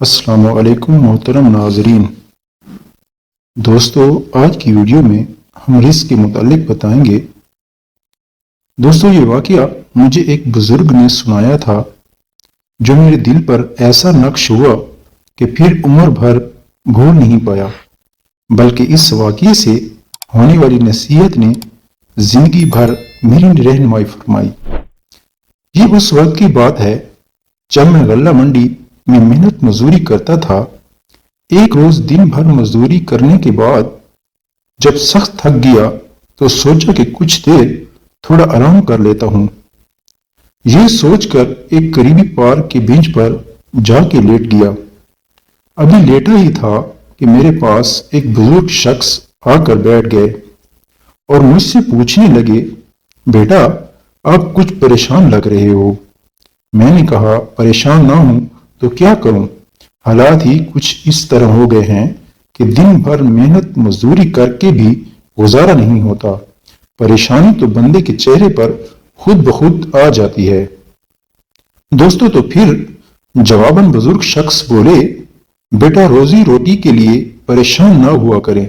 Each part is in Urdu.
السلام علیکم محترم ناظرین۔ دوستو، آج کی ویڈیو میں ہم رزق کے متعلق بتائیں گے۔ دوستو، یہ واقعہ مجھے ایک بزرگ نے سنایا تھا جو میرے دل پر ایسا نقش ہوا کہ پھر عمر بھر بھول نہیں پایا، بلکہ اس واقعے سے ہونے والی نصیحت نے زندگی بھر میری رہنمائی فرمائی۔ یہ اس وقت کی بات ہے جب میں غلہ منڈی میں محنت مزدوری کرتا تھا۔ ایک روز دن بھر مزدوری کرنے کے بعد جب سخت تھک گیا تو سوچا کہ کچھ دیر تھوڑا آرام کر لیتا ہوں۔ یہ سوچ کر ایک قریبی پارک کے بینچ پر جا کے لیٹ گیا۔ ابھی لیٹا ہی تھا کہ میرے پاس ایک بزرگ شخص آ کر بیٹھ گئے اور مجھ سے پوچھنے لگے، بیٹا آپ کچھ پریشان لگ رہے ہو۔ میں نے کہا، پریشان نہ ہوں تو کیا کروں، حالات ہی کچھ اس طرح ہو گئے ہیں کہ دن بھر محنت مزدوری کر کے بھی گزارا نہیں ہوتا۔ پریشانی تو بندے کے چہرے پر خود بخود آ جاتی ہے۔ دوستو، تو پھر جواباً بزرگ شخص بولے، بیٹا روزی روٹی کے لیے پریشان نہ ہوا کریں،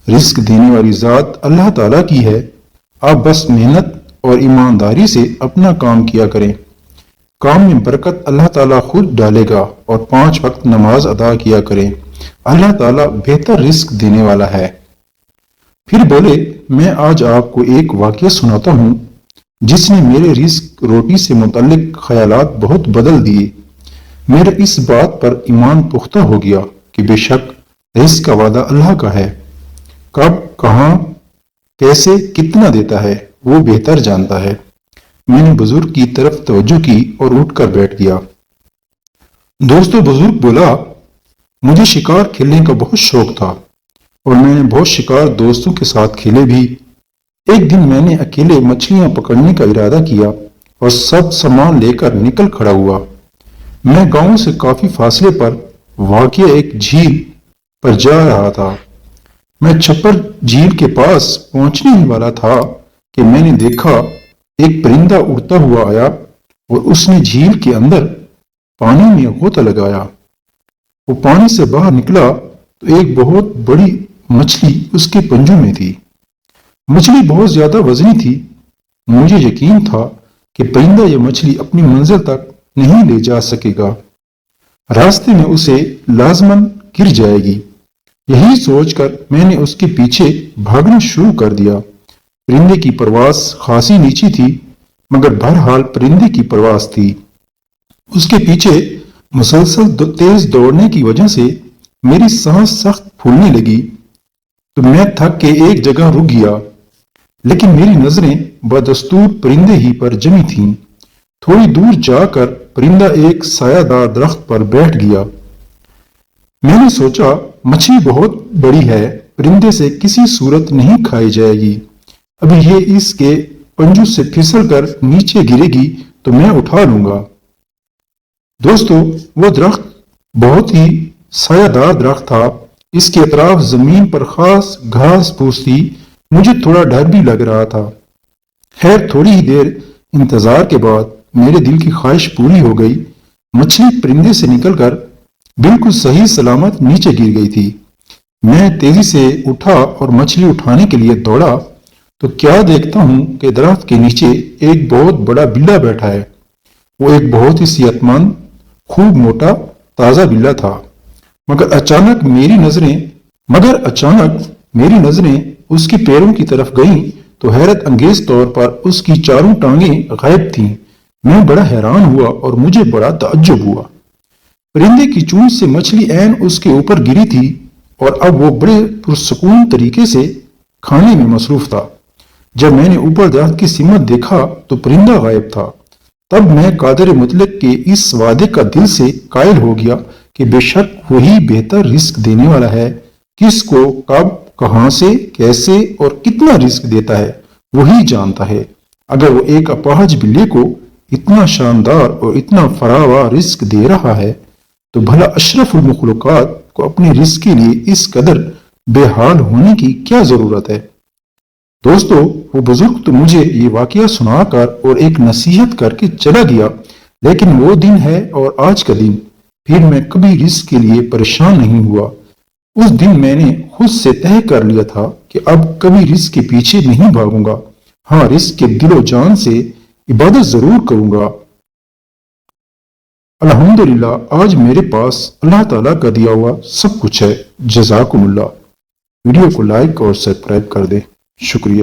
رزق دینے والی ذات اللہ تعالیٰ کی ہے، آپ بس محنت اور ایمانداری سے اپنا کام کیا کریں، کام میں برکت اللہ تعالیٰ خود ڈالے گا، اور 5 وقت نماز ادا کیا کریں، اللہ تعالیٰ بہتر رزق دینے والا ہے۔ پھر بولے، میں آج آپ کو ایک واقعہ سناتا ہوں جس نے میرے رزق روٹی سے متعلق خیالات بہت بدل دیے۔ میرا اس بات پر ایمان پختہ ہو گیا کہ بے شک رزق کا وعدہ اللہ کا ہے، کب، کہاں، کیسے، کتنا دیتا ہے وہ بہتر جانتا ہے۔ میں نے بزرگ کی طرف توجہ کی اور اٹھ کر بیٹھ گیا۔ دوستو، بزرگ بولا، مجھے شکار کھیلنے کا بہت شوق تھا اور میں نے بہت شکار دوستوں کے ساتھ کھیلے بھی۔ ایک دن میں نے اکیلے مچھلیاں پکڑنے کا ارادہ کیا اور سب سامان لے کر نکل کھڑا ہوا۔ میں گاؤں سے کافی فاصلے پر واقع ایک جھیل پر جا رہا تھا۔ میں چھپر جھیل کے پاس پہنچنے ہی والا تھا کہ میں نے دیکھا ایک پرندہ اڑتا ہوا آیا اور اس نے جھیل کے اندر پانی میں غوطہ لگایا۔ وہ پانی سے باہر نکلا تو ایک بہت بڑی مچھلی اس کے پنجوں میں تھی۔ مچھلی بہت زیادہ وزنی تھی۔ مجھے یقین تھا کہ پرندہ یہ مچھلی اپنی منزل تک نہیں لے جا سکے گا، راستے میں اسے لازماً گر جائے گی۔ یہی سوچ کر میں نے اس کے پیچھے بھاگنا شروع کر دیا۔ پرندے کی پرواز خاصی نیچی تھی، مگر بہرحال پرندے کی پرواز تھی۔ اس کے پیچھے مسلسل تیز دوڑنے کی وجہ سے میری سانس سخت پھولنے لگی تو میں تھک کے ایک جگہ رک گیا، لیکن میری نظریں بدستور پرندے ہی پر جمی تھیں۔ تھوڑی دور جا کر پرندہ ایک سایہ دار درخت پر بیٹھ گیا۔ میں نے سوچا، مچھلی بہت بڑی ہے، پرندے سے کسی صورت نہیں کھائی جائے گی، ابھی یہ اس کے پنجوں سے پھسل کر نیچے گرے گی تو میں اٹھا لوں گا۔ دوستو، وہ درخت بہت ہی سایہ دار درخت تھا، اس کے اطراف زمین پر خاص گھاس پھوس تھی۔ مجھے تھوڑا ڈر بھی لگ رہا تھا۔ خیر، تھوڑی ہی دیر انتظار کے بعد میرے دل کی خواہش پوری ہو گئی۔ مچھلی پرندے سے نکل کر بالکل صحیح سلامت نیچے گر گئی تھی۔ میں تیزی سے اٹھا اور مچھلی اٹھانے کے لیے دوڑا تو کیا دیکھتا ہوں کہ درخت کے نیچے ایک بہت بڑا بلّا بیٹھا ہے۔ وہ ایک بہت ہی صحت مند، خوب موٹا، تازہ بلّا تھا، مگر اچانک میری نظریں اس کے پیروں کی طرف گئیں تو حیرت انگیز طور پر اس کی چاروں ٹانگیں غائب تھیں۔ میں بڑا حیران ہوا اور مجھے بڑا تعجب ہوا۔ پرندے کی چونچ سے مچھلی عین اس کے اوپر گری تھی اور اب وہ بڑے پرسکون طریقے سے کھانے میں مصروف تھا۔ جب میں نے اوپر درخت کی سمت دیکھا تو پرندہ غائب تھا۔ تب میں قادر مطلق کے اس وعدے کا دل سے قائل ہو گیا کہ بے شک وہی بہتر رزق دینے والا ہے، کس کو کب، کہاں سے، کیسے اور کتنا رزق دیتا ہے وہی جانتا ہے۔ اگر وہ ایک اپاہج بلے کو اتنا شاندار اور اتنا فراوان رزق دے رہا ہے تو بھلا اشرف المخلوقات کو اپنے رزق کے لیے اس قدر بے حال ہونے کی کیا ضرورت ہے؟ دوستو، وہ بزرگ تو مجھے یہ واقعہ سنا کر اور ایک نصیحت کر کے چلا گیا، لیکن وہ دن ہے اور آج کا دن پھر میں کبھی رزق کے لیے پریشان نہیں ہوا۔ اس دن میں نے خود سے طے کر لیا تھا کہ اب کبھی رزق کے پیچھے نہیں بھاگوں گا، ہاں رزق کے دل و جان سے عبادت ضرور کروں گا۔ الحمدللہ آج میرے پاس اللہ تعالیٰ کا دیا ہوا سب کچھ ہے۔ جزاکم اللہ۔ ویڈیو کو لائک اور سبسکرائب کر دیں۔ شکریہ۔